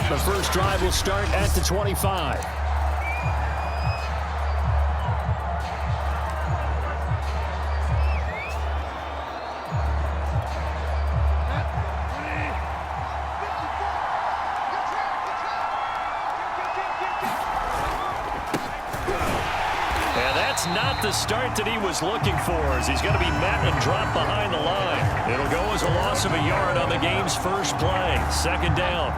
The first drive will start at the 25. Not the start that he was looking for, as he's going to be met and dropped behind the line. It'll go as a loss of a yard on the game's first play. Second down.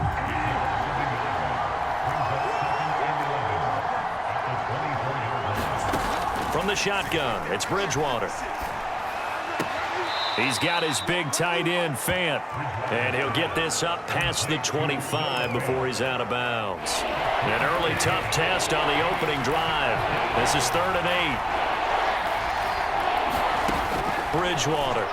From the shotgun, it's Bridgewater. He's got his big tight end, Fant. And he'll get this up past the 25 before he's out of bounds. An early tough test on the opening drive. This is 3rd and 8. Bridgewater.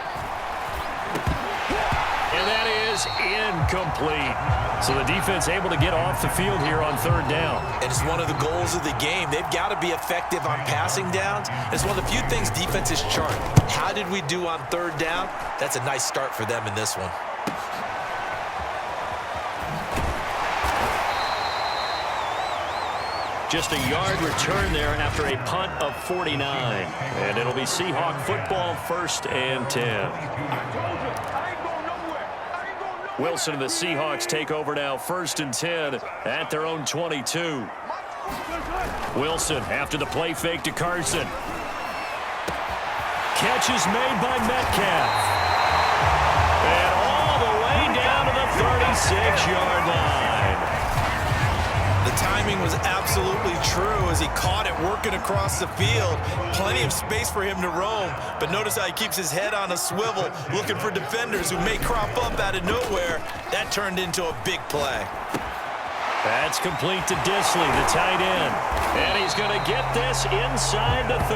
And that is incomplete. So the defense able to get off the field here on 3rd down. And it's one of the goals of the game. They've got to be effective on passing downs. It's one of the few things defenses chart. How did we do on 3rd down? That's a nice start for them in this one. Just a yard return there after a punt of 49. And it'll be Seahawk football, 1st and 10. Wilson and the Seahawks take over now, 1st and 10 at their own 22. Wilson after the play fake to Carson. Catch is made by Metcalf. And all the way down to the 36-yard line. The timing was absolutely true as he caught it working across the field. Plenty of space for him to roam, but notice how he keeps his head on a swivel looking for defenders who may crop up out of nowhere. That turned into a big play. That's complete to Disley, the tight end. And he's going to get this inside the 30.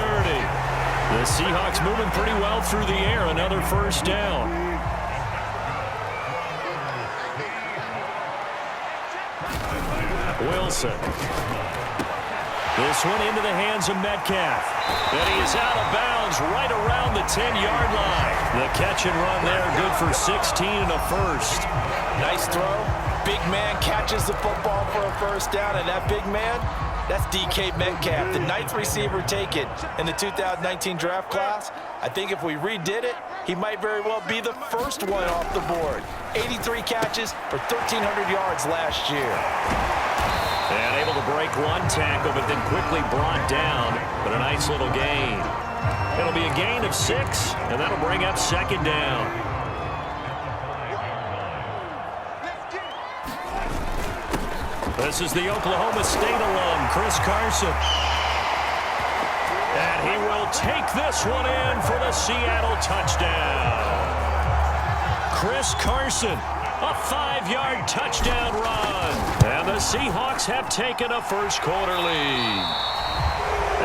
The Seahawks moving pretty well through the air. Another 1st down. Wilson. This one into the hands of Metcalf. And he is out of bounds right around the 10-yard line. The catch and run there, good for 16 and a 1st. Nice throw. Big man catches the football for a 1st down, and that big man, that's DK Metcalf, the 9th receiver taken in the 2019 draft class. I think if we redid it, he might very well be the first one off the board. 83 catches for 1,300 yards last year. And able to break one tackle, but then quickly brought down. But a nice little gain. It'll be a gain of 6, and that'll bring up 2nd down. This is the Oklahoma State alum, Chris Carson. And he will take this one in for the Seattle touchdown. Chris Carson. A 5-yard touchdown run. And the Seahawks have taken a first-quarter lead.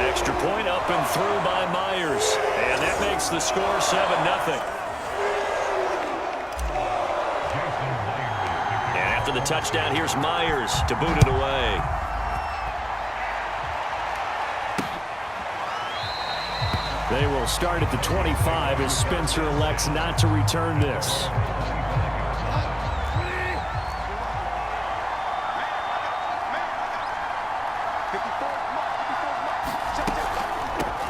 Extra point up and through by Myers. And that makes the score 7-0. And after the touchdown, here's Myers to boot it away. They will start at the 25 as Spencer elects not to return this.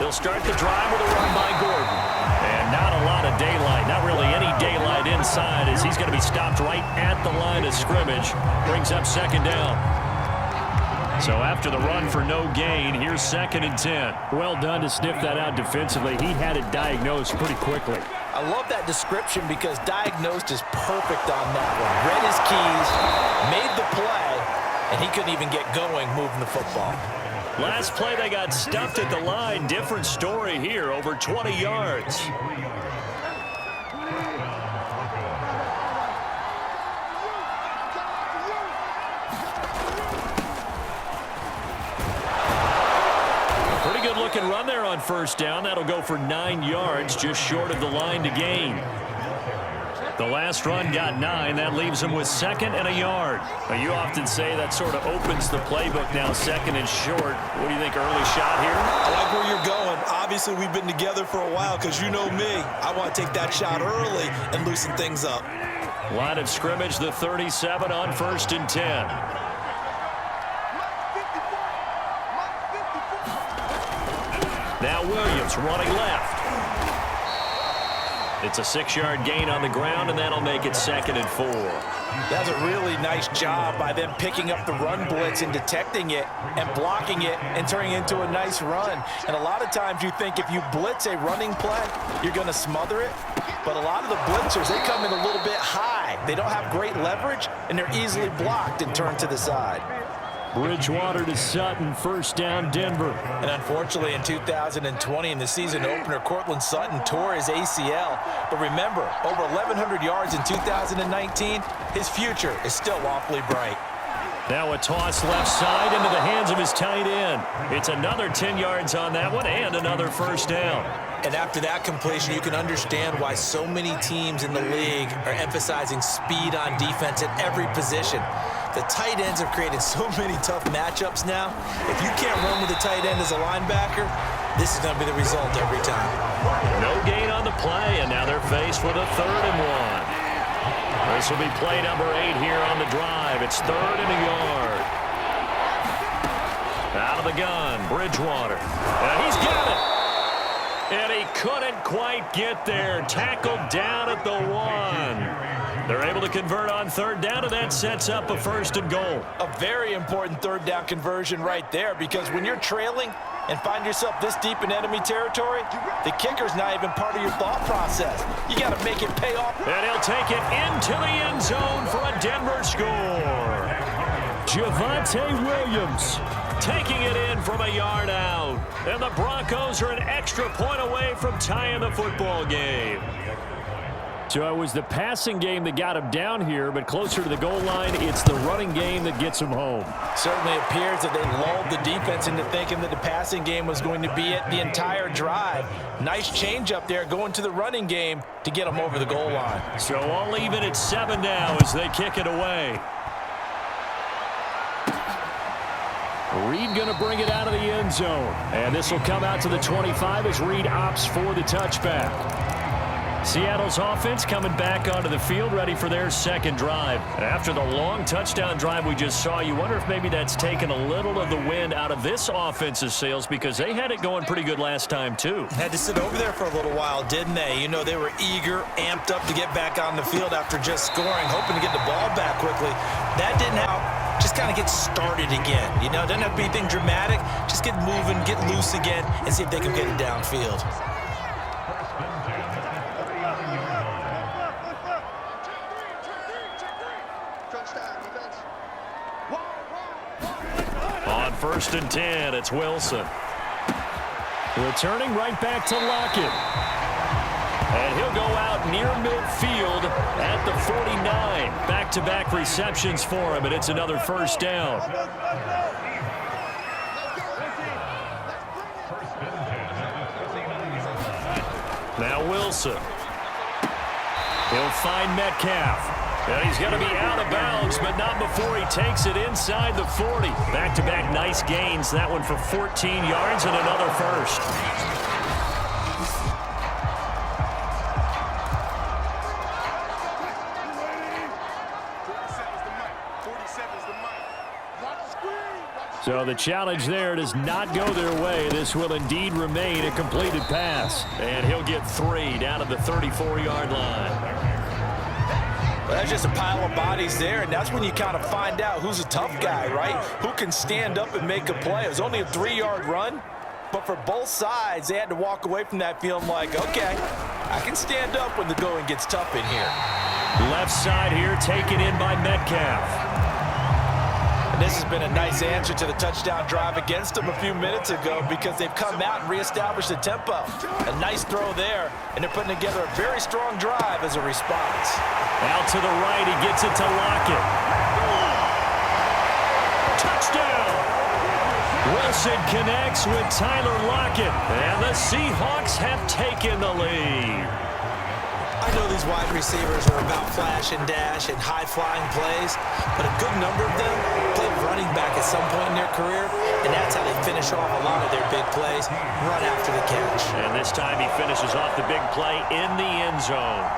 They'll start the drive with a run by Gordon. And not a lot of daylight. Not really any daylight inside as he's going to be stopped right at the line of scrimmage. Brings up 2nd down. So after the run for no gain, here's 2nd and 10. Well done to sniff that out defensively. He had it diagnosed pretty quickly. I love that description because diagnosed is perfect on that one. Read his keys, made the play, and he couldn't even get going moving the football. Last play, they got stuffed at the line. Different story here, over 20 yards. Pretty good looking run there on 1st down. That'll go for 9 yards, just short of the line to gain. The last run got 9. That leaves him with 2nd and a yard. Now, you often say that sort of opens the playbook now, 2nd and short. What do you think, early shot here? I like where you're going. Obviously, we've been together for a while because you know me. I want to take that shot early and loosen things up. Line of scrimmage, the 37 on 1st and 10. Now Williams running left. It's a 6-yard gain on the ground, and that'll make it 2nd and 4. That's a really nice job by them picking up the run blitz and detecting it and blocking it and turning it into a nice run. And a lot of times you think if you blitz a running play, you're going to smother it. But a lot of the blitzers, they come in a little bit high. They don't have great leverage, and they're easily blocked and turned to the side. Bridgewater to Sutton, 1st down Denver. And unfortunately in 2020 in the season opener, Cortland Sutton tore his ACL. But remember, over 1,100 yards in 2019, his future is still awfully bright. Now a toss left side into the hands of his tight end. It's another 10 yards on that one and another 1st down. And after that completion, you can understand why so many teams in the league are emphasizing speed on defense at every position. The tight ends have created so many tough matchups now. If you can't run with the tight end as a linebacker, this is going to be the result every time. No gain on the play, and now they're faced with a 3rd and 1. This will be play number 8 here on the drive. It's 3rd and a yard. Out of the gun, Bridgewater. And he's got it. And he couldn't quite get there. Tackled down at the 1. They're able to convert on 3rd down, and that sets up a 1st and goal. A very important 3rd down conversion right there, because when you're trailing and find yourself this deep in enemy territory, the kicker's not even part of your thought process. You got to make it pay off. And he'll take it into the end zone for a Denver score. Javonte Williams taking it in from a yard out. And the Broncos are an extra point away from tying the football game. So it was the passing game that got him down here, but closer to the goal line, it's the running game that gets him home. Certainly appears that they lulled the defense into thinking that the passing game was going to be it the entire drive. Nice change up there going to the running game to get them over the goal line. So all even at 7 now as they kick it away. Reed going to bring it out of the end zone. And this will come out to the 25 as Reed opts for the touchback. Seattle's offense coming back onto the field, ready for their 2nd drive. After the long touchdown drive we just saw, you wonder if maybe that's taken a little of the wind out of this offense's sails, because they had it going pretty good last time too. Had to sit over there for a little while, didn't they? You know, they were eager, amped up to get back on the field after just scoring, hoping to get the ball back quickly. That didn't happen. Just kind of get started again. You know, it doesn't have to be anything dramatic. Just get moving, get loose again, and see if they can get it downfield. On 1st and 10, it's Wilson. Returning right back to Lockett. And he'll go out near midfield at the 49. Back-to-back receptions for him, and it's another 1st down. Now Wilson. He'll find Metcalf. And he's going to be out of bounds, but not before he takes it inside the 40. Back-to-back nice gains. That one for 14 yards and another 1st. So the challenge there does not go their way. This will indeed remain a completed pass. And he'll get 3 down to the 34-yard line. Well, that's just a pile of bodies there, and that's when you kind of find out who's a tough guy, right? Who can stand up and make a play. It was only a 3-yard run, but for both sides, they had to walk away from that feeling like, okay, I can stand up when the going gets tough in here. Left side here taken in by Metcalf. And this has been a nice answer to the touchdown drive against them a few minutes ago, because they've come out and reestablished the tempo. A nice throw there, and they're putting together a very strong drive as a response. Out to the right, he gets it to Lockett. Touchdown! Wilson connects with Tyler Lockett, and the Seahawks have taken the lead. I know these wide receivers are about flash and dash and high-flying plays, but a good number of them played running back at some point in their career, and that's how they finish off a lot of their big plays, run after the catch. And this time he finishes off the big play in the end zone.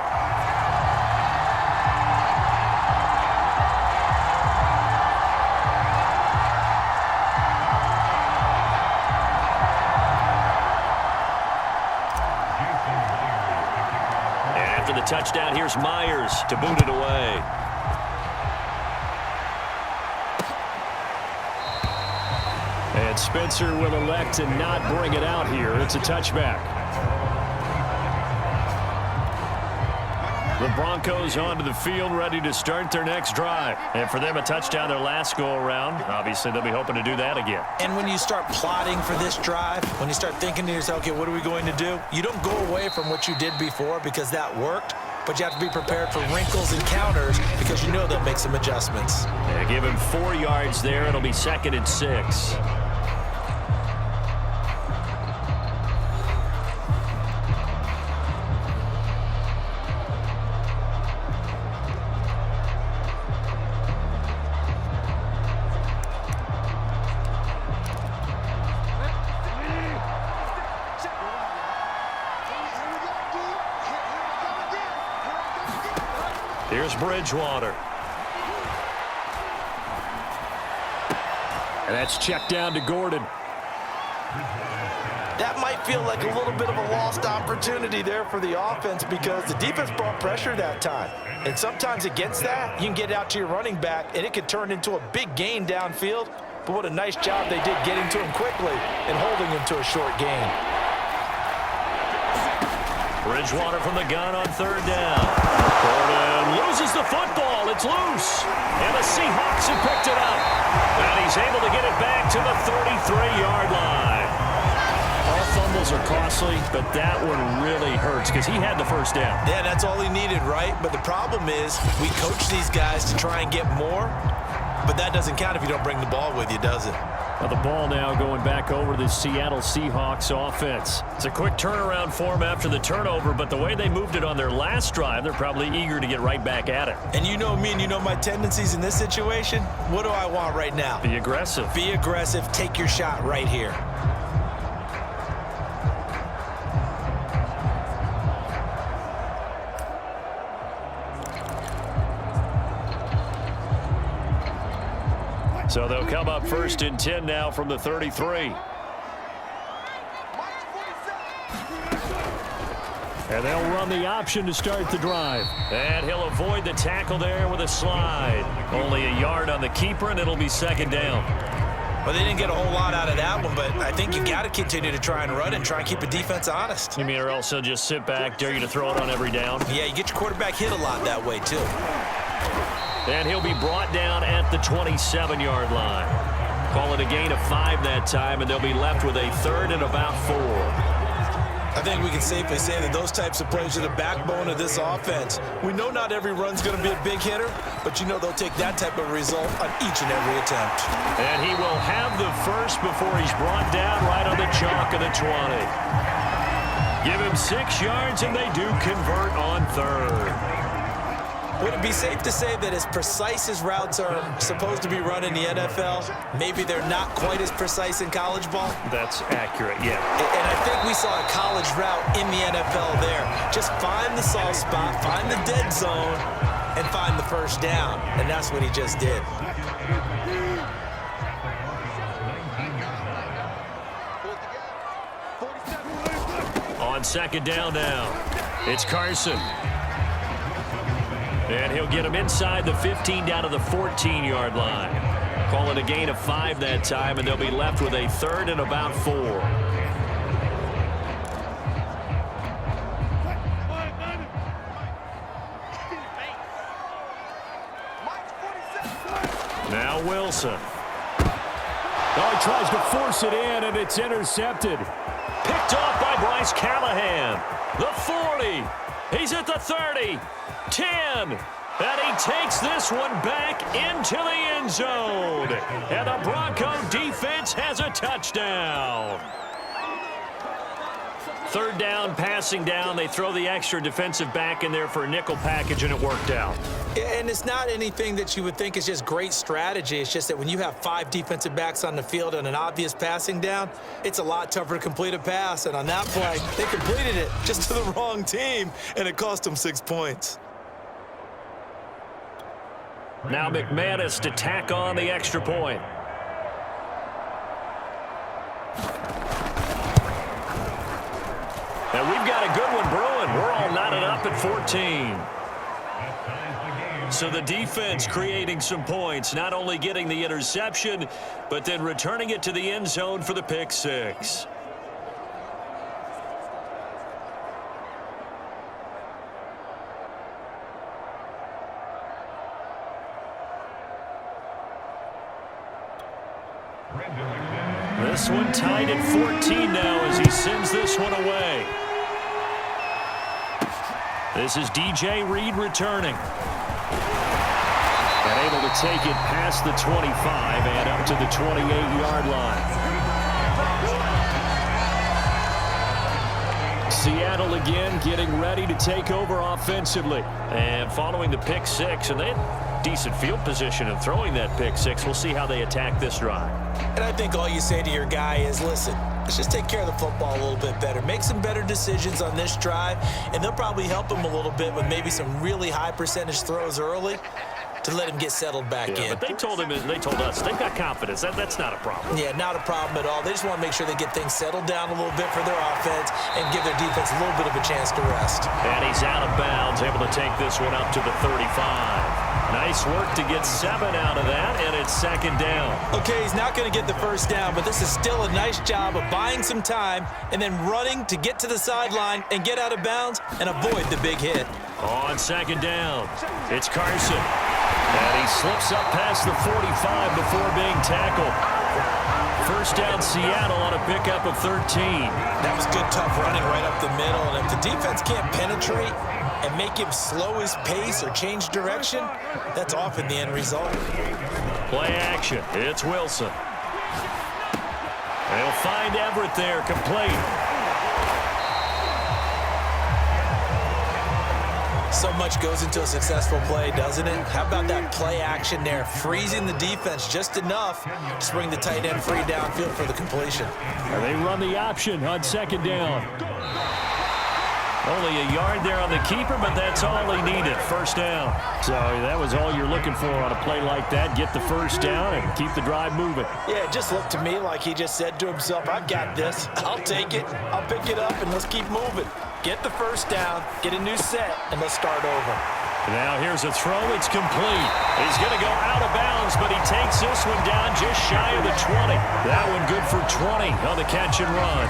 touchdown. Here's Myers to boot it away. And Spencer will elect to not bring it out here. It's a touchback. The Broncos onto the field, ready to start their next drive. And for them, a touchdown their last go-around. Obviously, they'll be hoping to do that again. And when you start plotting for this drive, when you start thinking to yourself, okay, what are we going to do? You don't go away from what you did before because that worked, but you have to be prepared for wrinkles and counters because you know they'll make some adjustments. Yeah, give him 4 yards there. It'll be 2nd and 6. Here's Bridgewater. And that's checked down to Gordon. That might feel like a little bit of a lost opportunity there for the offense because the defense brought pressure that time. And sometimes against that, you can get out to your running back, and it could turn into a big gain downfield. But what a nice job they did getting to him quickly and holding him to a short gain. Bridgewater from the gun on 3rd down. Gordon loses the football. It's loose. And the Seahawks have picked it up. And he's able to get it back to the 33-yard line. All fumbles are costly, but that one really hurts because he had the first down. Yeah, that's all he needed, right? But the problem is we coach these guys to try and get more, but that doesn't count if you don't bring the ball with you, does it? Now the ball now going back over to the Seattle Seahawks offense. It's a quick turnaround for them after the turnover, but the way they moved it on their last drive, they're probably eager to get right back at it. And you know me and you know my tendencies in this situation. What do I want right now? Be aggressive. Be aggressive. Take your shot right here. So they'll come up 1st and 10 now from the 33. And they'll run the option to start the drive. And he'll avoid the tackle there with a slide. Only a yard on the keeper, and it'll be 2nd down. Well, they didn't get a whole lot out of that one, but I think you got to continue to try and run and try and keep the defense honest. You mean or else he'll just sit back, dare you to throw it on every down? Yeah, you get your quarterback hit a lot that way, too. And he'll be brought down at the 27-yard line. Call it a gain of 5 that time, and they'll be left with a 3rd and about 4. I think we can safely say that those types of plays are the backbone of this offense. We know not every run's going to be a big hitter, but you know they'll take that type of result on each and every attempt. And he will have the first before he's brought down right on the chalk of the 20. Give him 6 yards, and they do convert on 3rd. Would it be safe to say that as precise as routes are supposed to be run in the NFL, maybe they're not quite as precise in college ball? That's accurate, yeah. And I think we saw a college route in the NFL there. Just find the soft spot, find the dead zone, and find the first down. And that's what he just did. On 2nd down now, it's Carson. And he'll get him inside the 15 down to the 14-yard line. Call it a gain of 5 that time, and they'll be left with a 3rd and about 4. Now Wilson. Oh, he tries to force it in, and it's intercepted. Picked off by Bryce Callahan. The 40. He's at the 30. 10. And he takes this one back into the end zone. And the Bronco defense has a touchdown. 3rd down, passing down. They throw the extra defensive back in there for a nickel package, and it worked out. And it's not anything that you would think is just great strategy. It's just that when you have 5 defensive backs on the field and an obvious passing down, it's a lot tougher to complete a pass. And on that play, they completed it just to the wrong team, and it cost them 6 points. Now McManus to tack on the extra point. And we've got a good one brewing. We're all knotted up at 14. So the defense creating some points, not only getting the interception, but then returning it to the end zone for the pick six. This one tied at 14 now as he sends this one away. This is DJ Reed returning. And able to take it past the 25 and up to the 28-yard line. Seattle again getting ready to take over offensively. And following the pick six, and they had decent field position of throwing that pick six. We'll see how they attack this drive. And I think all you say to your guy is, listen, let's just take care of the football a little bit better. Make some better decisions on this drive, and they'll probably help him a little bit with maybe some really high percentage throws early to let him get settled back in. But they told us they've got confidence. That's not a problem. Yeah, not a problem at all. They just want to make sure they get things settled down a little bit for their offense and give their defense a little bit of a chance to rest. And he's out of bounds, able to take this one up to the 35. Nice work to get 7 out of that, and it's second down. Okay, he's not going to get the first down, but this is still a nice job of buying some time and then running to get to the sideline and get out of bounds and avoid the big hit. On second down, it's Carson. And he slips up past the 45 before being tackled. First down, Seattle on a pickup of 13. That was good, tough running right up the middle. And if the defense can't penetrate and make him slow his pace or change direction, that's often the end result. Play action. It's Wilson. They'll find Everett there, complete. So much goes into a successful play, doesn't it? How about that play action there, freezing the defense just enough to bring the tight end free downfield for the completion. And they run the option on second down. Only a yard there on the keeper, but that's all he needed. First down. So that was all you're looking for on a play like that. Get the first down and keep the drive moving. Yeah, it just looked to me like he just said to himself, I've got this. I'll take it. I'll pick it up, and let's keep moving. Get the first down, get a new set, and let's start over. Now here's a throw. It's complete. He's going to go out of bounds, but he takes this one down just shy of the 20. That one good for 20 on the catch and run.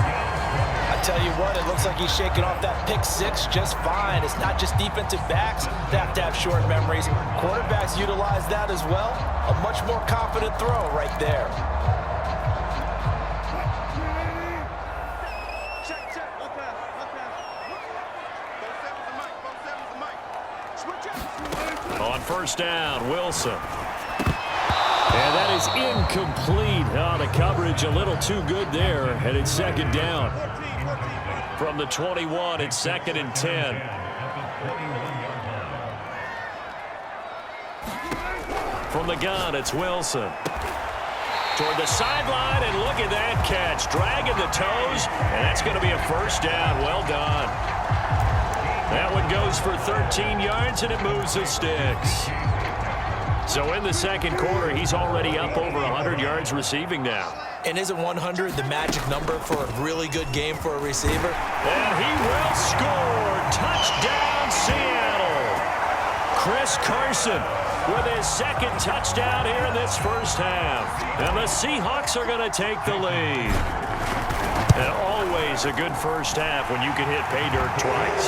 I tell you what, it looks like he's shaking off that pick six just fine. It's not just defensive backs that have to have short memories. Quarterbacks utilize that as well. A much more confident throw right there. On first down, Wilson. And that is incomplete. Oh, the coverage a little too good there. And it's second down. From the 21, it's second and 10. From the gun, it's Wilson. Toward the sideline, and look at that catch. Dragging the toes, and that's going to be a first down. Well done. That one goes for 13 yards, and it moves the sticks. So in the second quarter, he's already up over 100 yards receiving now. And isn't 100 the magic number for a really good game for a receiver? And he will score. Touchdown, Seattle. Chris Carson with his second touchdown here in this first half. And the Seahawks are going to take the lead. And always a good first half when you can hit pay dirt twice.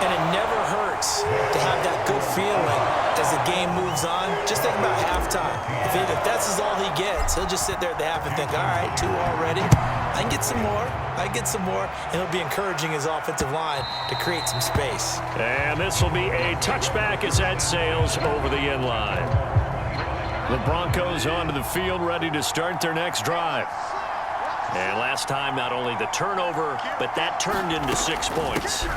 And it never hurts to have that good feeling as the game moves on. Just think about halftime. If that's all he gets, he'll just sit there at the half and think, all right, 2 already. I can get some more. I can get some more. And he'll be encouraging his offensive line to create some space. And this will be a touchback as that sails over the end line. The Broncos onto the field, ready to start their next drive. And last time, not only the turnover, but that turned into 6 points.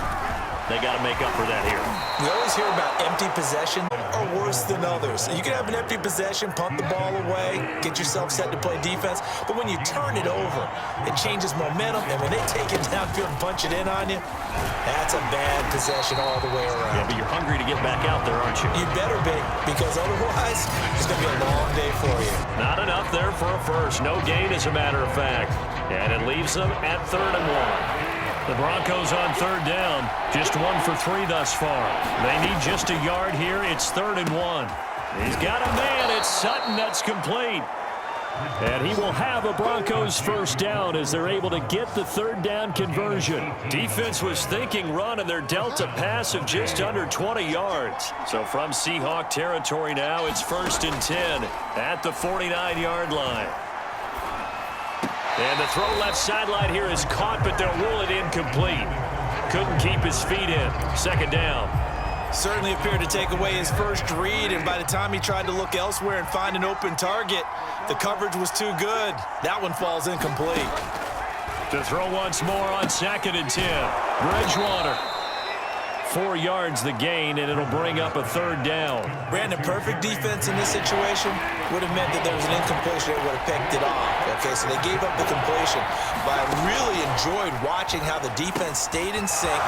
They got to make up for that here. We always hear about empty possession are worse than others. You can have an empty possession, punt the ball away, get yourself set to play defense. But when you turn it over, it changes momentum. And when they take it downfield and punch it in on you, that's a bad possession all the way around. Yeah, but you're hungry to get back out there, aren't you? You better be, because otherwise, it's going to be a long day for you. Not enough there for a first. No gain, as a matter of fact. And it leaves them at 3rd and 1. The Broncos on third down. Just 1 for 3 thus far. They need just a yard here. It's 3rd and 1. He's got a man. It's Sutton that's complete. And he will have a Broncos first down as they're able to get the 3rd down conversion. Defense was thinking run, and they're dealt a pass of just under 20 yards. So from Seahawk territory now, it's 1st and 10 at the 49-yard line. And the throw left sideline here is caught, but they'll rule it incomplete. Couldn't keep his feet in. 2nd down. Certainly appeared to take away his first read, and by the time he tried to look elsewhere and find an open target, the coverage was too good. That one falls incomplete. To throw once more on 2nd and 10. Bridgewater. 4 yards the gain, and it'll bring up a 3rd down. Brandon, perfect defense in this situation would have meant that there was an incompletion. They would have picked it off. Okay, so they gave up the completion. But I really enjoyed watching how the defense stayed in sync,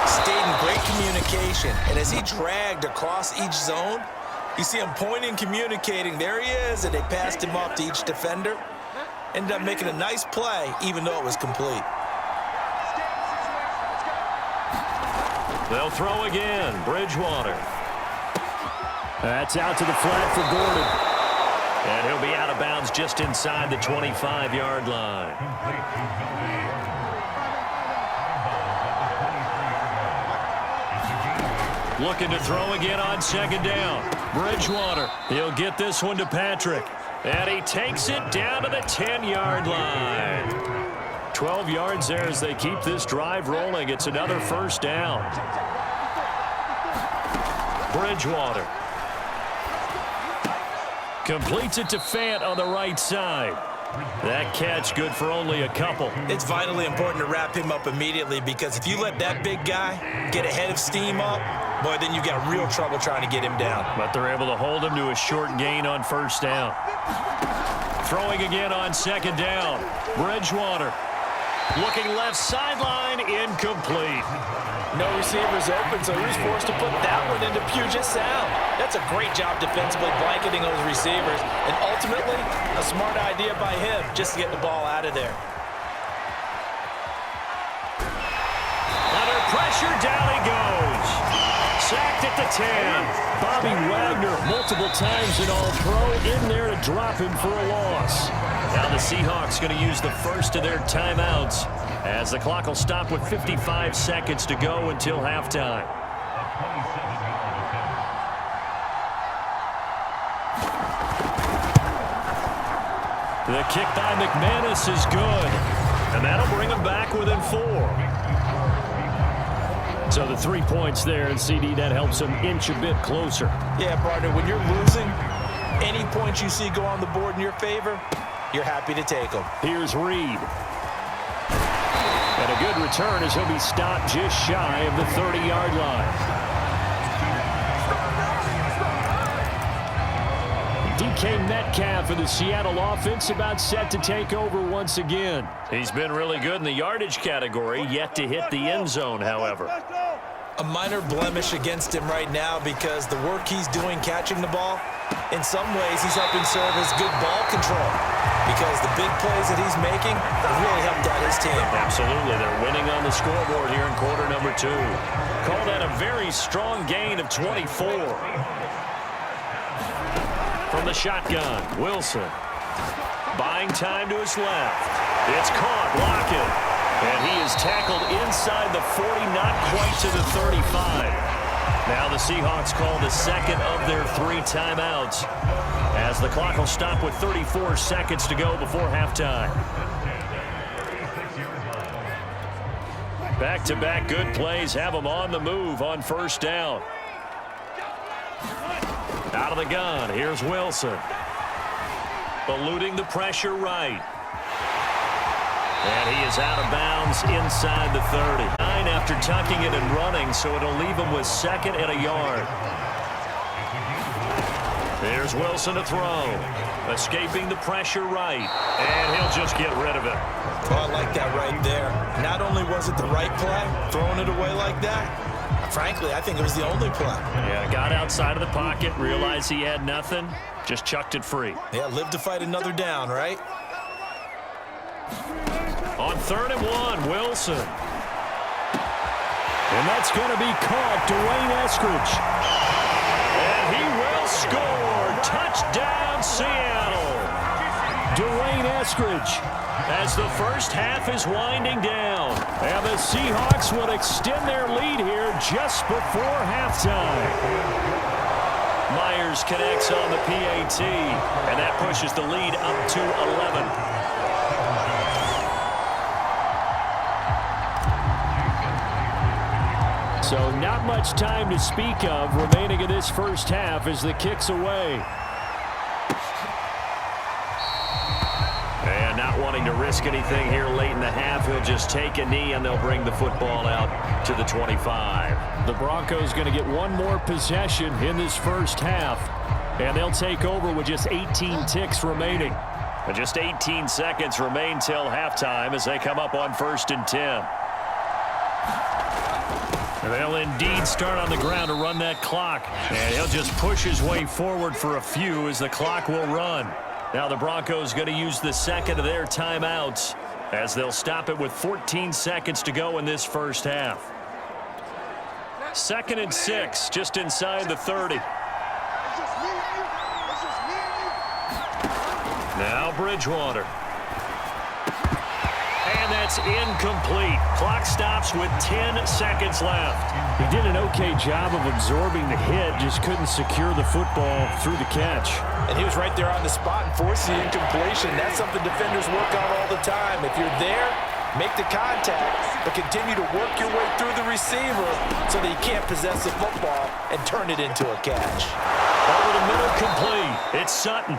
stayed in great communication. And as he dragged across each zone, you see him pointing, communicating. There he is, and they passed him off to each defender. Ended up making a nice play, even though it was complete. They'll throw again. Bridgewater. That's out to the flat for Gordon. And he'll be out of bounds just inside the 25-yard line. Looking to throw again on 2nd down. Bridgewater. He'll get this one to Patrick. And he takes it down to the 10-yard line. 12 yards there as they keep this drive rolling. It's another 1st down. Bridgewater. Completes it to Fant on the right side. That catch good for only a couple. It's vitally important to wrap him up immediately, because if you let that big guy get ahead of steam up, boy, then you've got real trouble trying to get him down. But they're able to hold him to a short gain on 1st down. Throwing again on 2nd down. Bridgewater. Looking left sideline, incomplete. No receivers open, so he was forced to put that one into Puget Sound. That's a great job defensively blanketing those receivers, and ultimately a smart idea by him just to get the ball out of there. Under pressure, down he goes. Sacked at the 10. Bobby Wagner multiple times in All-Pro in there to drop him for a loss. Now the Seahawks going to use the first of their timeouts as the clock will stop with 55 seconds to go until halftime. The kick by McManus is good, and that'll bring them back within 4. So the 3 points there, and CD, that helps them inch a bit closer. Yeah, partner, when you're losing, any points you see go on the board in your favor, you're happy to take them. Here's Reed. And a good return as he'll be stopped just shy of the 30-yard line. DK Metcalf of the Seattle offense about set to take over once again. He's been really good in the yardage category, yet to hit the end zone, however. A minor blemish against him right now because the work he's doing catching the ball, in some ways he's helping serve as good ball control because the big plays that he's making have really helped out his team. Absolutely. They're winning on the scoreboard here in quarter number 2. Call that a very strong gain of 24. From the shotgun, Wilson. Buying time to his left. It's caught, Lockett. And he is tackled inside the 40, not quite to the 35. Now the Seahawks call the second of their 3 timeouts as the clock will stop with 34 seconds to go before halftime. Back-to-back good plays have them on the move on 1st down. Out of the gun, here's Wilson. Eluding the pressure right. And he is out of bounds inside the 30. 9 after tucking it and running, so it'll leave him with 2nd and a yard. There's Wilson to throw. Escaping the pressure right. And he'll just get rid of it. Oh, I like that right there. Not only was it the right play, throwing it away like that, frankly, I think it was the only play. Yeah, got outside of the pocket, realized he had nothing, just chucked it free. Yeah, live to fight another down, right? On 3rd and 1, Wilson. And that's going to be caught. Dwayne Eskridge. And he will score. Touchdown, Seattle. Dwayne Eskridge. As the first half is winding down. And the Seahawks will extend their lead here just before halftime. Myers connects on the PAT, and that pushes the lead up to 11. So not much time to speak of remaining in this first half as the kick's away. And not wanting to risk anything here late in the half, he'll just take a knee and they'll bring the football out to the 25. The Broncos going to get one more possession in this first half, and they'll take over with just 18 ticks remaining. And just 18 seconds remain till halftime as they come up on 1st and 10. And they'll indeed start on the ground to run that clock. And he'll just push his way forward for a few as the clock will run. Now the Broncos going to use the second of their timeouts as they'll stop it with 14 seconds to go in this first half. 2nd and 6, just inside the 30. Now Bridgewater. And that's incomplete. Clock stops with 10 seconds left. He did an okay job of absorbing the hit, just couldn't secure the football through the catch. And he was right there on the spot and forced the incompletion. That's something defenders work on all the time. If you're there, make the contact, but continue to work your way through the receiver so that he can't possess the football and turn it into a catch. Over the middle, complete. It's Sutton.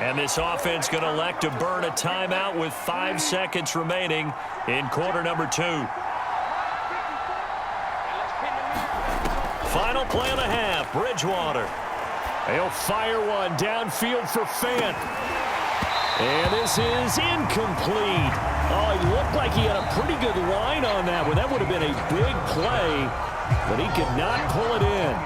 And this offense going to elect to burn a timeout with 5 seconds remaining in quarter number 2. Final play of the half, Bridgewater. He'll fire one downfield for Fant. And this is incomplete. Oh, it looked like he had a pretty good line on that one. That would have been a big play, but he could not pull it in.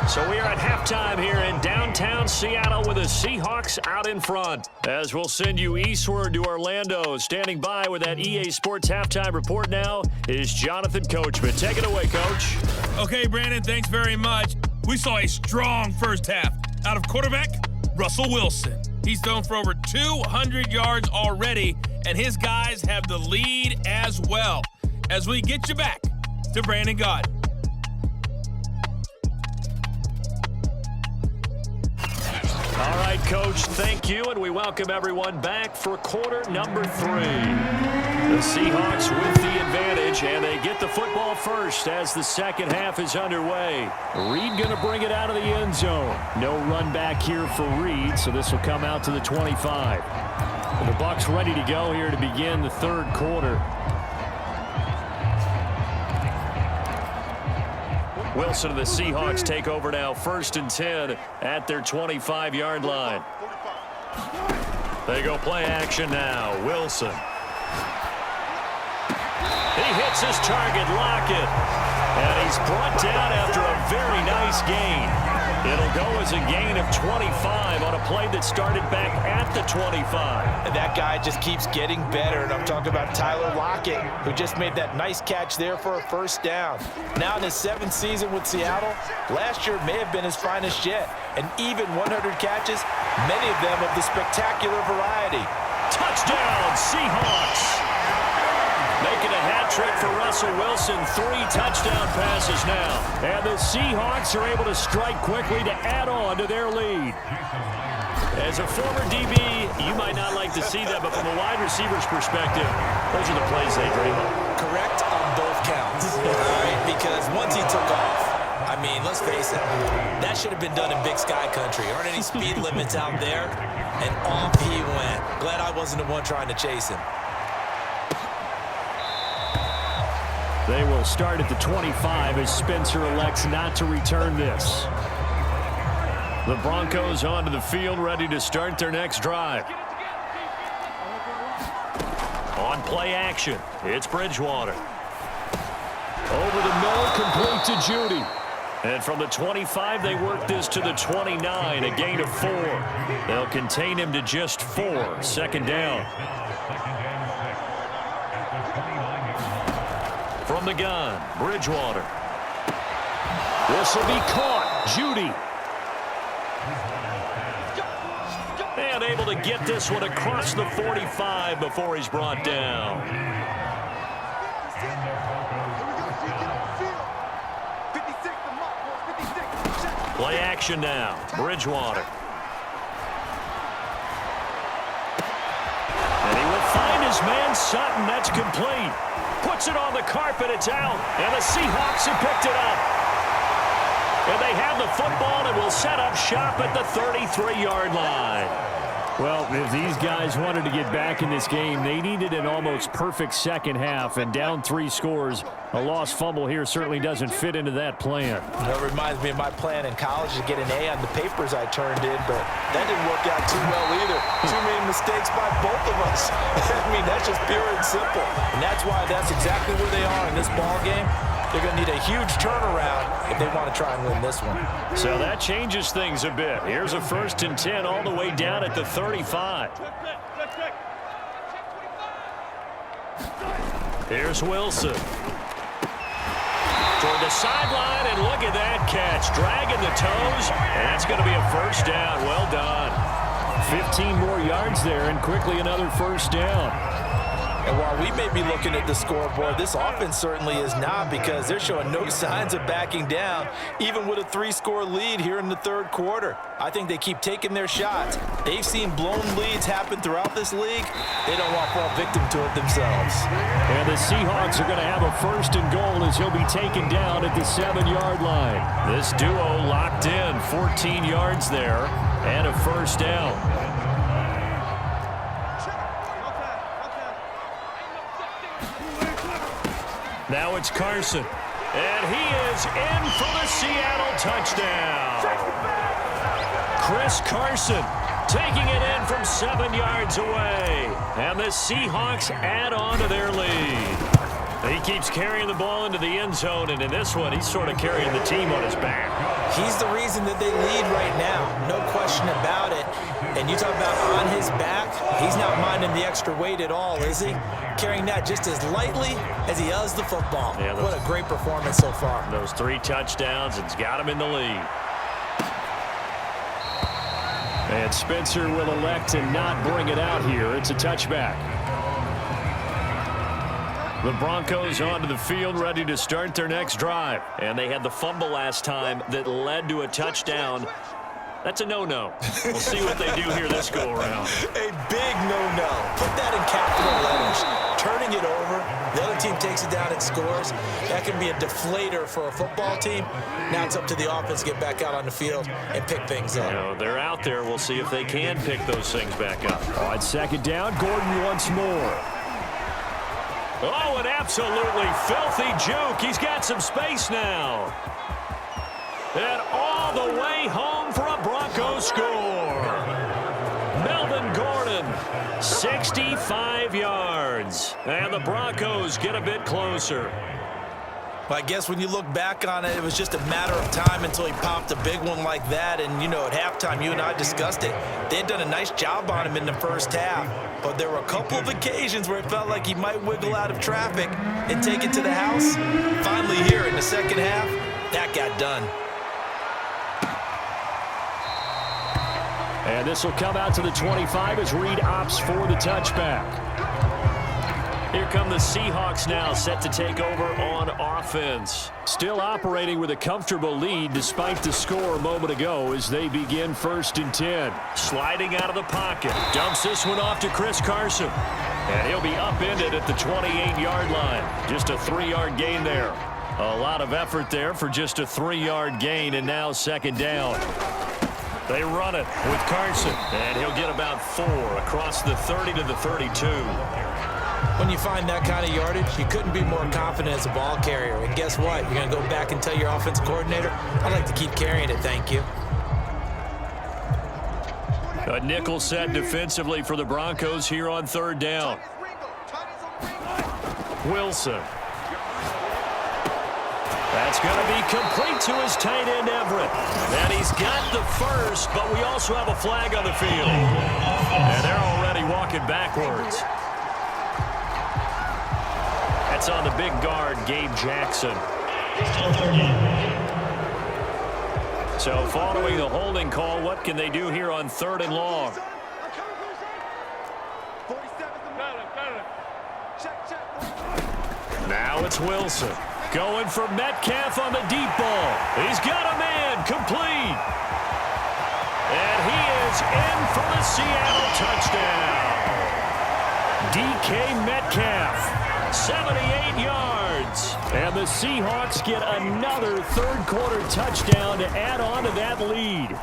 So we are at halftime here in downtown Seattle with the Seahawks out in front. As we'll send you eastward to Orlando. Standing by with that EA Sports halftime report now is Jonathan Coachman. Take it away, Coach. Okay, Brandon, thanks very much. We saw a strong first half out of quarterback Russell Wilson. He's thrown for over 200 yards already, and his guys have the lead as well. As we get you back to Brandon Gaudin. All right, Coach, thank you, and we welcome everyone back for quarter number 3. The Seahawks with the advantage, and they get the football first as the second half is underway. Reed going to bring it out of the end zone. No run back here for Reed, so this will come out to the 25. And the Bucs ready to go here to begin the third quarter. Wilson and the Seahawks take over now, 1st and 10 at their 25-yard line. They go play action now. Wilson. He hits his target, Lockett. And he's brought down after a very nice gain. It'll go as a gain of 25 on a play that started back at the 25. And that guy just keeps getting better, and I'm talking about Tyler Lockett, who just made that nice catch there for a first down. Now in his 7th season with Seattle, last year may have been his finest yet, and even 100 catches, many of them of the spectacular variety. Touchdown, Seahawks! Making a hat trick for Russell Wilson. 3 touchdown passes now. And the Seahawks are able to strike quickly to add on to their lead. As a former DB, you might not like to see that, but from a wide receiver's perspective, those are the plays they dream of. Correct on both counts. All right, because once he took off, I mean, let's face it, that should have been done in Big Sky Country. Aren't any speed limits out there? And off he went. Glad I wasn't the one trying to chase him. They will start at the 25 as Spencer elects not to return this. The Broncos onto the field, ready to start their next drive. On play action, it's Bridgewater. Over the middle, complete to Judy. And from the 25, they work this to the 29, a gain of 4. They'll contain him to just 4, 2nd down. From the gun, Bridgewater. This will be caught. Judy. And able to get this one across the 45 before he's brought down. Play action now. Bridgewater. And he will find his man Sutton. That's complete. Puts it on the carpet. It's out. And the Seahawks have picked it up. And they have the football and will set up shop at the 33-yard line. Well, if these guys wanted to get back in this game, they needed an almost perfect second half. And down 3 scores, a lost fumble here certainly doesn't fit into that plan. That reminds me of my plan in college to get an A on the papers I turned in, but that didn't work out too well either. Too many mistakes by both of us. I mean, that's just pure and simple. And that's why that's exactly where they are in this ball game. They're going to need a huge turnaround if they want to try and win this one. So that changes things a bit. Here's a 1st and 10 all the way down at the 35. Here's Wilson. Toward the sideline, and look at that catch. Dragging the toes, and that's going to be a 1st down. Well done. 15 more yards there, and quickly another 1st down. And while we may be looking at the scoreboard, this offense certainly is not, because they're showing no signs of backing down, even with a 3-score lead here in the 3rd quarter. I think they keep taking their shots. They've seen blown leads happen throughout this league. They don't want to fall victim to it themselves. And the Seahawks are going to have a 1st and goal as he'll be taken down at the 7-yard line. This duo locked in, 14 yards there, and a 1st down. Now it's Carson. And he is in for the Seattle touchdown. Chris Carson taking it in from 7 yards away. And the Seahawks add on to their lead. He keeps carrying the ball into the end zone, and in this one, he's sort of carrying the team on his back. He's the reason that they lead right now. No question about it. And you talk about on his back, he's not minding the extra weight at all, is he? Carrying that just as lightly as he does the football. Yeah, what a great performance so far. Those 3 touchdowns, it's got him in the lead. And Spencer will elect to not bring it out here. It's a touchback. The Broncos onto the field, ready to start their next drive. And they had the fumble last time that led to a touchdown. That's a no-no. We'll see what they do here this go-around. A big no-no. Put that in capital letters. Turning it over, the other team takes it down and scores. That can be a deflator for a football team. Now it's up to the offense to get back out on the field and pick things up. You know, they're out there. We'll see if they can pick those things back up. On 2nd down, Gordon once more. Oh, an absolutely filthy juke. He's got some space now. And all the way home for a Broncos score. Melvin Gordon, 65 yards. And the Broncos get a bit closer. Well, I guess when you look back on it, it was just a matter of time until he popped a big one like that. And, you know, at halftime, you and I discussed it. They had done a nice job on him in the 1st half. But there were a couple of occasions where it felt like he might wiggle out of traffic and take it to the house. Finally here in the 2nd half, that got done. And this will come out to the 25 as Reed opts for the touchback. Here come the Seahawks now, set to take over on offense. Still operating with a comfortable lead despite the score a moment ago as they begin 1st and 10. Sliding out of the pocket. Dumps this one off to Chris Carson. And he'll be upended at the 28-yard line. Just a 3-yard gain there. A lot of effort there for just a 3-yard gain, and now 2nd down. They run it with Carson, and he'll get about 4 across the 30 to the 32. When you find that kind of yardage, you couldn't be more confident as a ball carrier. And guess what? You're going to go back and tell your offensive coordinator, I'd like to keep carrying it, thank you. A nickel set defensively for the Broncos here on 3rd down. Wilson. That's going to be complete to his tight end, Everett. And he's got the 1st, but we also have a flag on the field. And they're already walking backwards. That's That's on the big guard, Gabe Jackson. So following the holding call, what can they do here on 3rd and long? Now it's Wilson. Going for Metcalf on the deep ball. He's got a man. Complete. And he is in for the Seattle touchdown. DK Metcalf, 78 yards. And the Seahawks get another third-quarter touchdown to add on to that lead.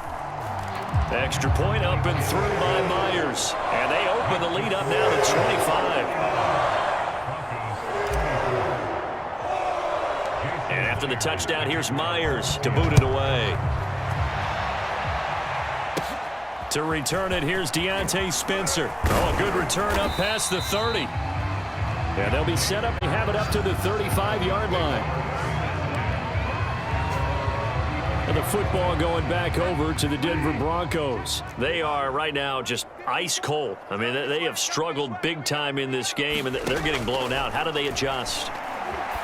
Extra point up and through by Myers. And they open the lead up now to 25. And after the touchdown, here's Myers to boot it away. To return it, here's Deontay Spencer. Oh, a good return up past the 30. And they'll be set up. They have it up to the 35-yard line. And the football going back over to the Denver Broncos. They are right now just ice cold. I mean, they have struggled big time in this game, and they're getting blown out. How do they adjust?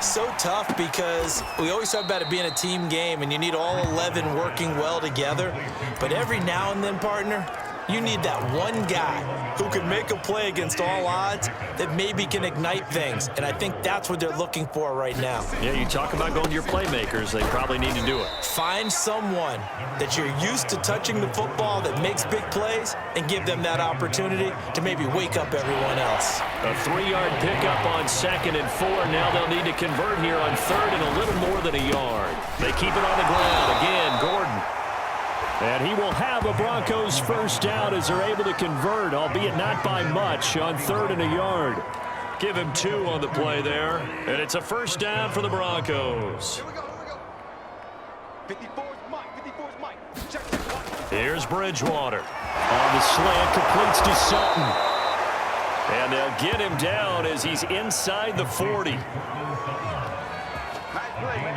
So tough because we always talk about it being a team game and you need all 11 working well together. But every now and then, partner, you need that one guy who can make a play against all odds that maybe can ignite things. And I think that's what they're looking for right now. Yeah, you talk about going to your playmakers. They probably need to do it. Find someone that you're used to touching the football that makes big plays and give them that opportunity to maybe wake up everyone else. A 3-yard pickup on 2nd and 4. Now they'll need to convert here on 3rd and a little more than a yard. They keep it on the ground. Again, Gordon. And he will have a Broncos first down as they're able to convert, albeit not by much, on 3rd and a yard. Give him 2 on the play there. And it's a first down for the Broncos. Here's Bridgewater. On the slant, completes to Sutton. And they'll get him down as he's inside the 40.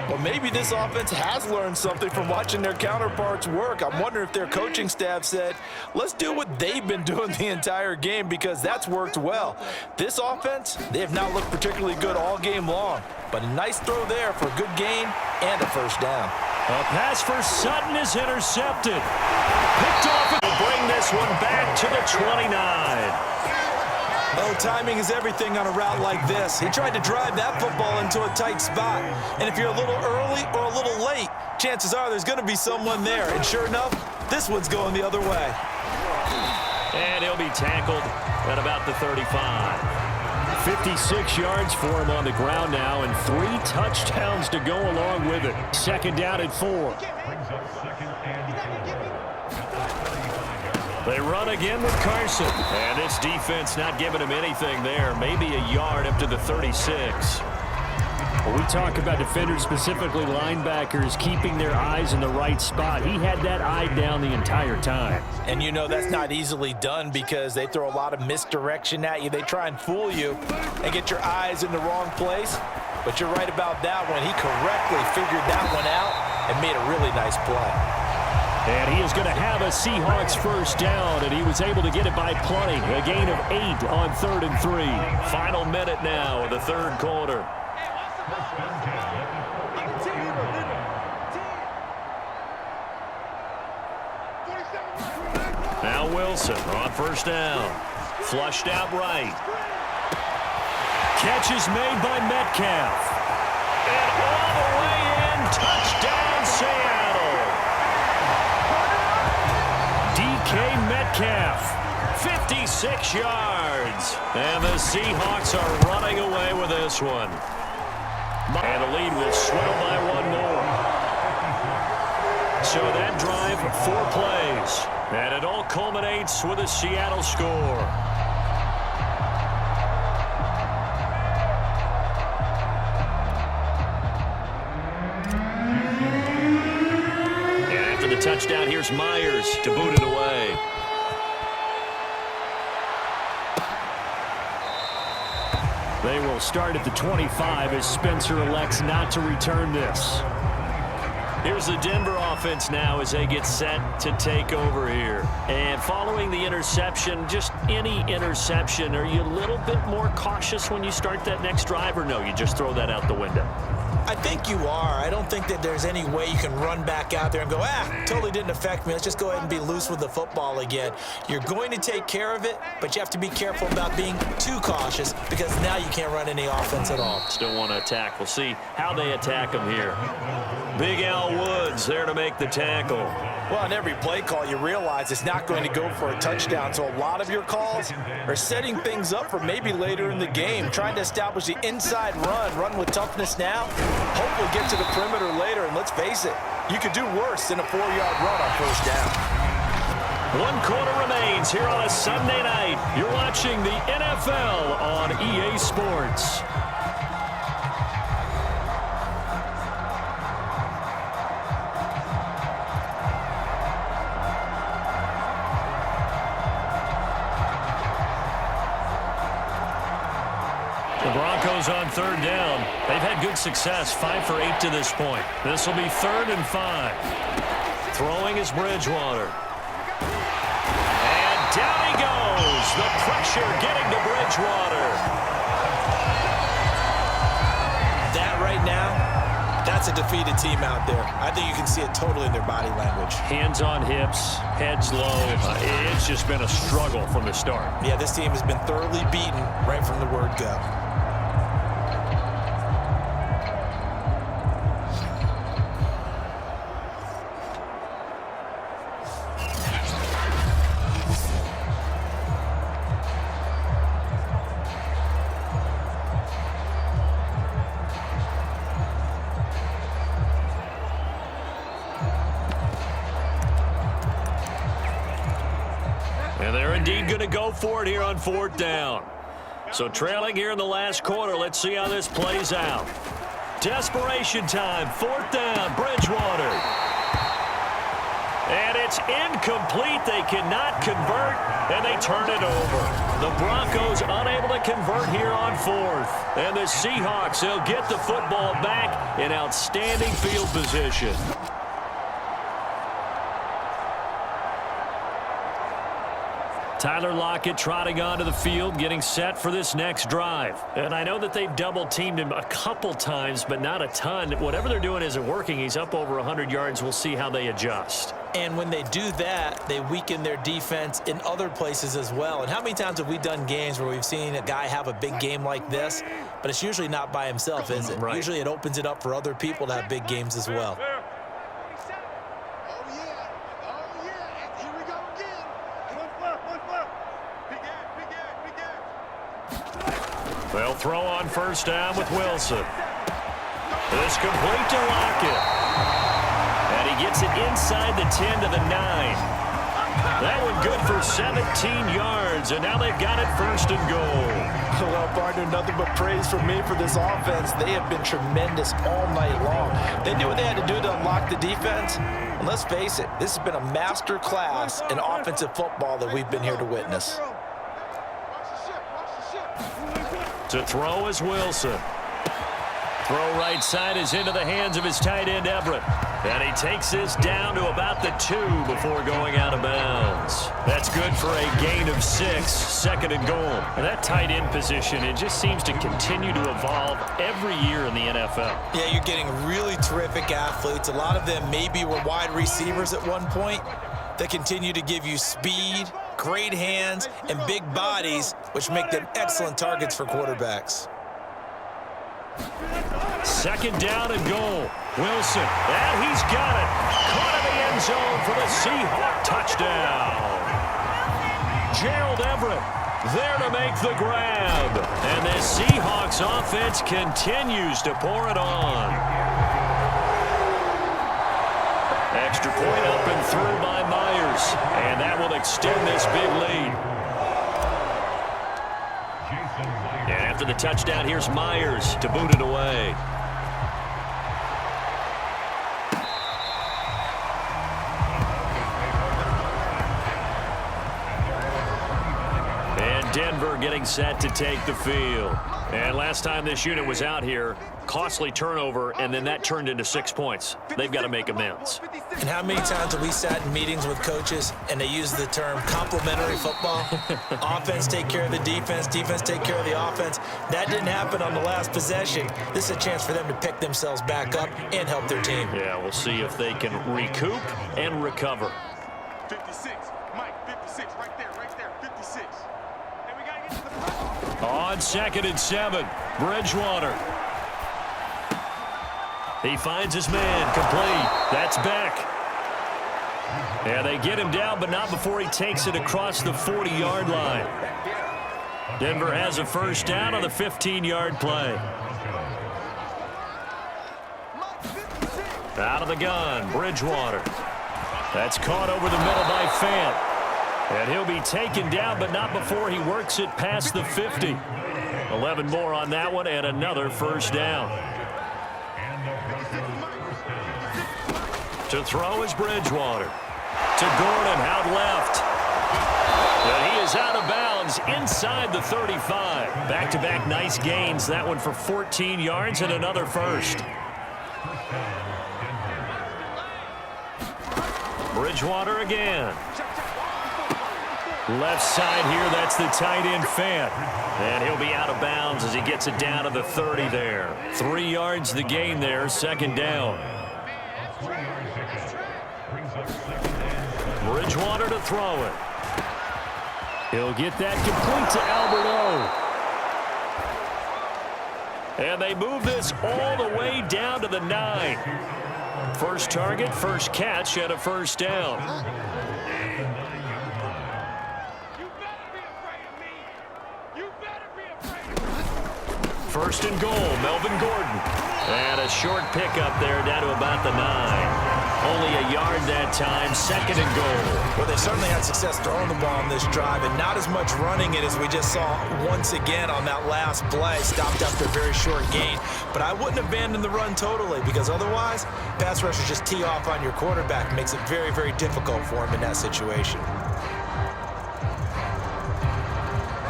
Well, maybe this offense has learned something from watching their counterparts work. I'm wondering if their coaching staff said, let's do what they've been doing the entire game because that's worked well. This offense, they have not looked particularly good all game long. But a nice throw there for a good gain and a first down. A pass for Sutton is intercepted. Picked off and will bring this one back to the 29. Oh, timing is everything on a route like this. He tried to drive that football into a tight spot. And if you're a little early or a little late, chances are there's going to be someone there. And sure enough, this one's going the other way. And he'll be tackled at about the 35. 56 yards for him on the ground now, and 3 touchdowns to go along with it. 2nd down and 4. They run again with Carson. And this defense not giving him anything there. Maybe a yard up to the 36. When we talk about defenders, specifically linebackers, keeping their eyes in the right spot, he had that eye down the entire time. And you know that's not easily done because they throw a lot of misdirection at you. They try and fool you and get your eyes in the wrong place. But you're right about that one. He correctly figured that one out and made a really nice play. And he is going to have a Seahawks first down, and he was able to get it by plenty. A gain of 8 on 3rd and 3. Final minute now of the 3rd quarter. Now Wilson on first down. Flushed out right. Catch is made by Metcalf. And all the way in, touchdown Seattle. DK Metcalf, 56 yards. And the Seahawks are running away with this one. And the lead will swell by 1 more. So that drive, 4 plays. And it all culminates with a Seattle score. And after the touchdown, here's Myers to boot it away. They will start at the 25 as Spencer elects not to return this. Here's the Denver offense now as they get set to take over here. And following the interception, just any interception, are you a little bit more cautious when you start that next drive, or no, you just throw that out the window? I think you are. I don't think that there's any way you can run back out there and go, totally didn't affect me. Let's just go ahead and be loose with the football again. You're going to take care of it, but you have to be careful about being too cautious because now you can't run any offense at all. Still want to attack. We'll see how they attack him here. Big Al Woods there to make the tackle. Well, on every play call, you realize it's not going to go for a touchdown. So a lot of your calls are setting things up for maybe later in the game, trying to establish the inside run with toughness now, hopefully get to the perimeter later. And let's face it, you could do worse than a 4-yard run on first down. 1 quarter remains here on a Sunday night. You're watching the NFL on EA Sports. The Broncos on 3rd down. They've had good success, 5 for 8 to this point. This will be 3rd and 5. Throwing is Bridgewater. And down he goes. The pressure getting to Bridgewater. That right now, that's a defeated team out there. I think you can see it totally in their body language. Hands on hips, heads low. It's just been a struggle from the start. Yeah, this team has been thoroughly beaten right from the word go. And they're indeed going to go for it here on 4th down. So trailing here in the last quarter, let's see how this plays out. Desperation time, 4th down, Bridgewater. And it's incomplete. They cannot convert, and they turn it over. The Broncos unable to convert here on 4th. And the Seahawks, they'll get the football back in outstanding field position. Tyler Lockett trotting onto the field, getting set for this next drive. And I know that they've double-teamed him a couple times, but not a ton. Whatever they're doing isn't working. He's up over 100 yards. We'll see how they adjust. And when they do that, they weaken their defense in other places as well. And how many times have we done games where we've seen a guy have a big game like this, but it's usually not by himself, is it? Right. Usually it opens it up for other people to have big games as well. They'll throw on 1st down with Wilson. This complete to Lockett. And he gets it inside the 10 to the 9. That one good for 17 yards, and now they've got it 1st and goal. Well, partner, nothing but praise from me for this offense. They have been tremendous all night long. They knew what they had to do to unlock the defense. And let's face it, this has been a master class in offensive football that we've been here to witness. To throw is Wilson. Throw right side is into the hands of his tight end, Everett. And he takes this down to about the 2 before going out of bounds. That's good for a gain of 6, 2nd and goal. And that tight end position, it just seems to continue to evolve every year in the NFL. Yeah, you're getting really terrific athletes. A lot of them maybe were wide receivers at one point that continue to give you speed, great hands, and big bodies, which make them excellent targets for quarterbacks. 2nd down and goal. Wilson, and he's got it. Caught in the end zone for the Seahawk touchdown. Gerald Everett there to make the grab. And the Seahawks offense continues to pour it on. Extra point up and through by Myers. And that will extend this big lead. And after the touchdown, here's Myers to boot it away. And Denver getting set to take the field. And last time this unit was out here, costly turnover, and then that turned into 6 points. They've got to make amends. And how many times have we sat in meetings with coaches and they use the term complementary football? Offense take care of the defense, defense take care of the offense. That didn't happen on the last possession. This is a chance for them to pick themselves back up and help their team. Yeah, we'll see if they can recoup and recover. 56, Mike, 56, right there, 56. And we got to get to the front. On 2nd and 7, Bridgewater. He finds his man, complete. That's Beck. Yeah, they get him down, but not before he takes it across the 40-yard line. Denver has a first down on the 15-yard play. Out of the gun, Bridgewater. That's caught over the middle by Fant. And he'll be taken down, but not before he works it past the 50. 11 more on that one, and another first down. To throw is Bridgewater. To Gordon, out left. And he is out of bounds inside the 35. Back-to-back nice gains. That one for 14 yards and another first. Bridgewater again. Left side here, that's the tight end Fant. And he'll be out of bounds as he gets it down to the 30 there. 3 yards the gain there, second down. Bridgewater to throw it. He'll get that complete to Alberto. And they move this all the way down to the 9. First target, first catch, and a first down. First and goal, Melvin Gordon. And a short pickup there down to about the 9. Only a yard that time, second and goal. Well, they certainly had success throwing the ball on this drive, and not as much running it as we just saw once again on that last play. Stopped after a very short gain. But I wouldn't abandon the run totally, because otherwise, pass rushers just tee off on your quarterback. Makes it very, very difficult for him in that situation.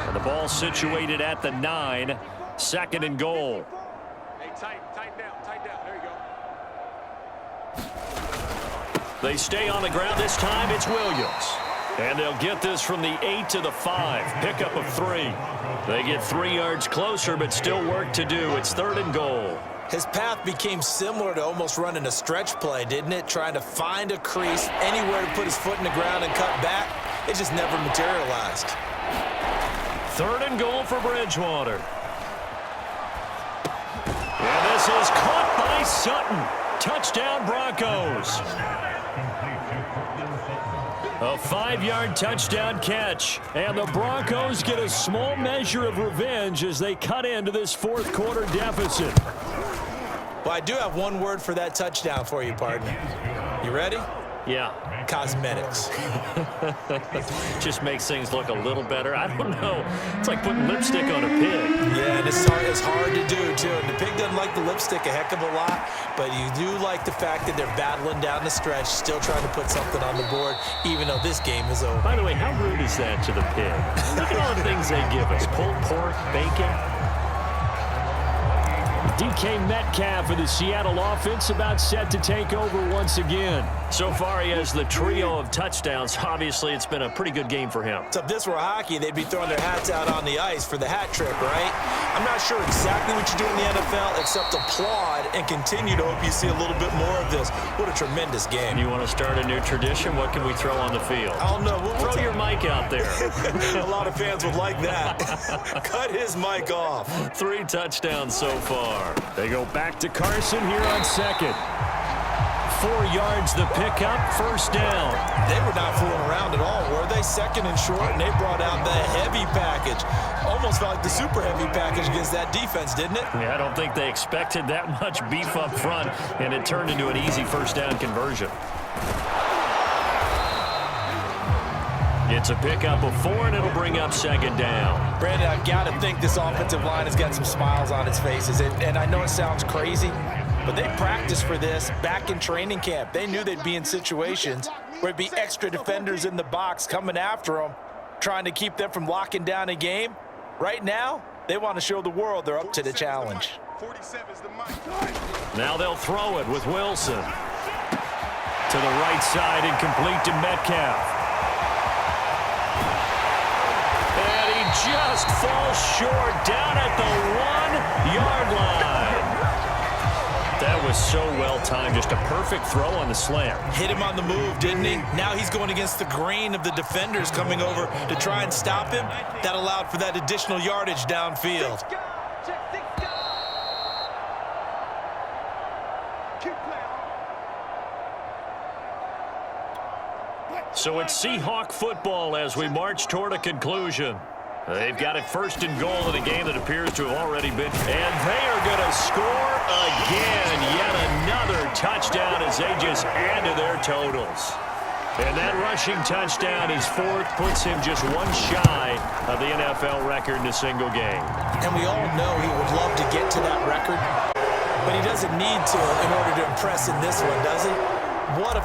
And the ball situated at the 9, second and goal. Hey, tight down, there you go. They stay on the ground this time. It's Williams. And they'll get this from the 8 to the 5. Pickup of 3. They get 3 yards closer, but still work to do. It's third and goal. His path became similar to almost running a stretch play, didn't it? Trying to find a crease, anywhere to put his foot in the ground and cut back. It just never materialized. Third and goal for Bridgewater. And this is caught by Sutton. Touchdown, Broncos. A 5-yard touchdown catch. And the Broncos get a small measure of revenge as they cut into this fourth quarter deficit. Well, I do have one word for that touchdown for you, partner. You ready? Yeah. Cosmetics. Just makes things look a little better. I don't know. It's like putting lipstick on a pig. Yeah, and it's hard to do, too. And the pig doesn't like the lipstick a heck of a lot, but you do like the fact that they're battling down the stretch, still trying to put something on the board, even though this game is over. By the way, how rude is that to the pig? Look at all the things they give us. Pulled pork, bacon. DK Metcalf of the Seattle offense about set to take over once again. So far, he has the trio of touchdowns. Obviously, it's been a pretty good game for him. So if this were hockey, they'd be throwing their hats out on the ice for the hat trick, right? I'm not sure exactly what you do in the NFL except applaud and continue to hope you see a little bit more of this. What a tremendous game. You want to start a new tradition? What can we throw on the field? I don't know. Throw your mic out there. A lot of fans would like that. Cut his mic off. 3 touchdowns so far. They go back to Carson here on second. 4 yards the pickup, first down. They were not fooling around at all, were they? Second and short, and they brought out the heavy package. Almost felt like the super heavy package against that defense, didn't it? Yeah, I don't think they expected that much beef up front, and it turned into an easy first down conversion. It's a pickup of 4, and it'll bring up second down. Brandon, I've got to think this offensive line has got some smiles on its faces. And I know it sounds crazy, but they practiced for this back in training camp. They knew they'd be in situations where it'd be extra defenders in the box coming after them, trying to keep them from locking down a game. Right now, they want to show the world they're up to the challenge. 47's the mic. Now they'll throw it with Wilson. To the right side, incomplete to Metcalf. And he just falls short down at the 1-yard line. That was so well-timed. Just a perfect throw on the slant. Hit him on the move, didn't he? Now he's going against the grain of the defenders coming over to try and stop him. That allowed for that additional yardage downfield. So it's Seahawk football as we march toward a conclusion. They've got it first and goal in a game that appears to have already been. And they are going to score again. Yet another touchdown as they just add to their totals. And that rushing touchdown, his fourth, puts him just one shy of the NFL record in a single game. And we all know he would love to get to that record, but he doesn't need to in order to impress in this one, does he? What a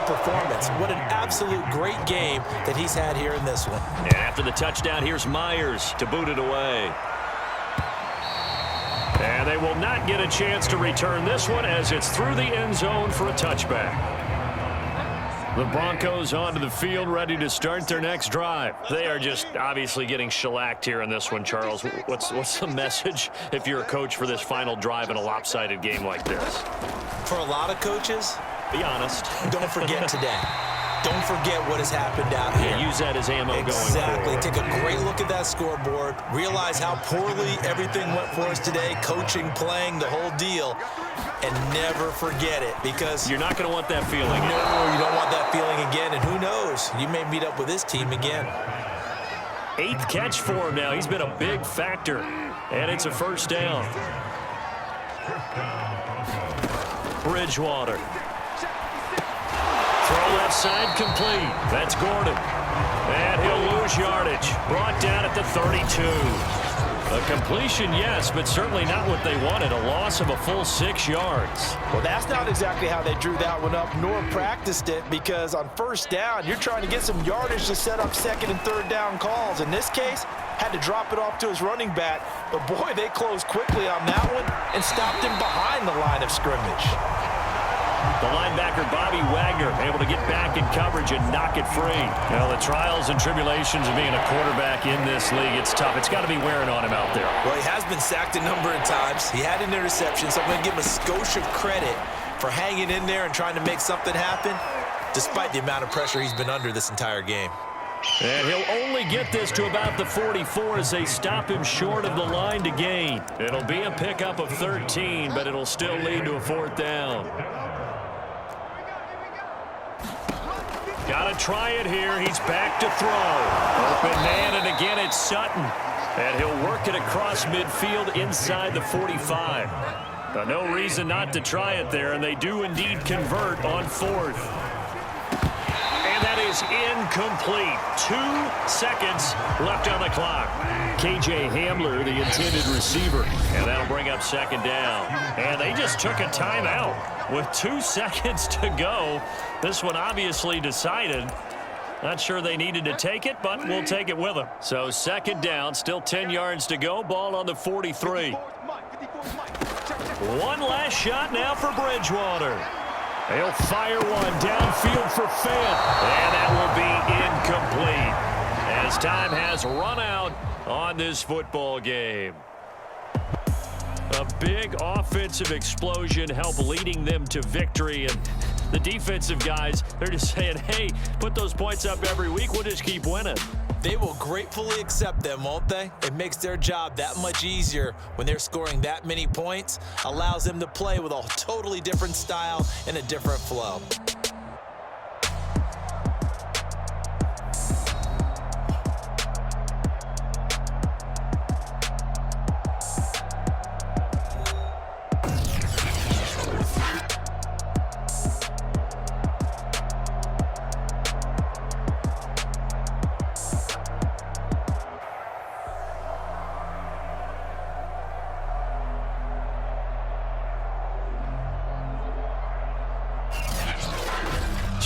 performance. What an absolute great game that he's had here in this one. And after the touchdown, here's Myers to boot it away. And they will not get a chance to return this one as it's through the end zone for a touchback. The Broncos onto the field, ready to start their next drive. They are just obviously getting shellacked here in this one, Charles. What's the message if you're a coach for this final drive in a lopsided game like this? For a lot of coaches, be honest. Don't forget today. Don't forget what has happened out here. Yeah, use that as ammo going forward. Exactly. Take a great look at that scoreboard. Realize how poorly everything went for us today. Coaching, playing, the whole deal. And never forget it, because you're not going to want that feeling. No, you don't want that feeling again. And who knows? You may meet up with this team again. 8th catch for him now. He's been a big factor. And it's a first down. Bridgewater. Throw left side complete. That's Gordon. And he'll lose yardage. Brought down at the 32. A completion, yes, but certainly not what they wanted. A loss of a full 6 yards. Well, that's not exactly how they drew that one up, nor practiced it, because on first down, you're trying to get some yardage to set up second and third down calls. In this case, had to drop it off to his running back. But, boy, they closed quickly on that one and stopped him behind the line of scrimmage. The linebacker, Bobby Wagner, able to get back in coverage and knock it free. Well, the trials and tribulations of being a quarterback in this league, it's tough. It's got to be wearing on him out there. Well, he has been sacked a number of times. He had an interception, so I'm going to give him a skosh of credit for hanging in there and trying to make something happen, despite the amount of pressure he's been under this entire game. And he'll only get this to about the 44 as they stop him short of the line to gain. It'll be a pickup of 13, but it'll still lead to a 4th down. Got to try it here. He's back to throw. Open man, and again it's Sutton. And he'll work it across midfield inside the 45. But no reason not to try it there, and they do indeed convert on 4th. And that is incomplete. 2 seconds left on the clock. KJ Hamler, the intended receiver. And that'll bring up 2nd down. And they just took a timeout with 2 seconds to go. This one obviously decided. Not sure they needed to take it, but we'll take it with them. So 2nd down, still 10 yards to go. Ball on the 43. One last shot now for Bridgewater. He'll fire one downfield for Fant. And that will be incomplete as time has run out on this football game. A big offensive explosion helped leading them to victory. And the defensive guys, they're just saying, hey, put those points up every week. We'll just keep winning. They will gratefully accept them, won't they? It makes their job that much easier when they're scoring that many points. Allows them to play with a totally different style and a different flow.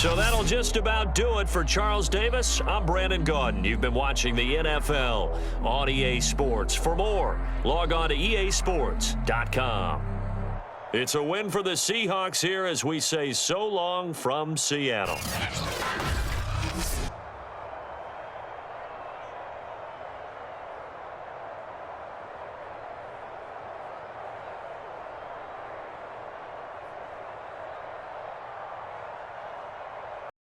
So that'll just about do it for Charles Davis. I'm Brandon Gaudin. You've been watching the NFL on EA Sports. For more, log on to easports.com. It's a win for the Seahawks here as we say so long from Seattle.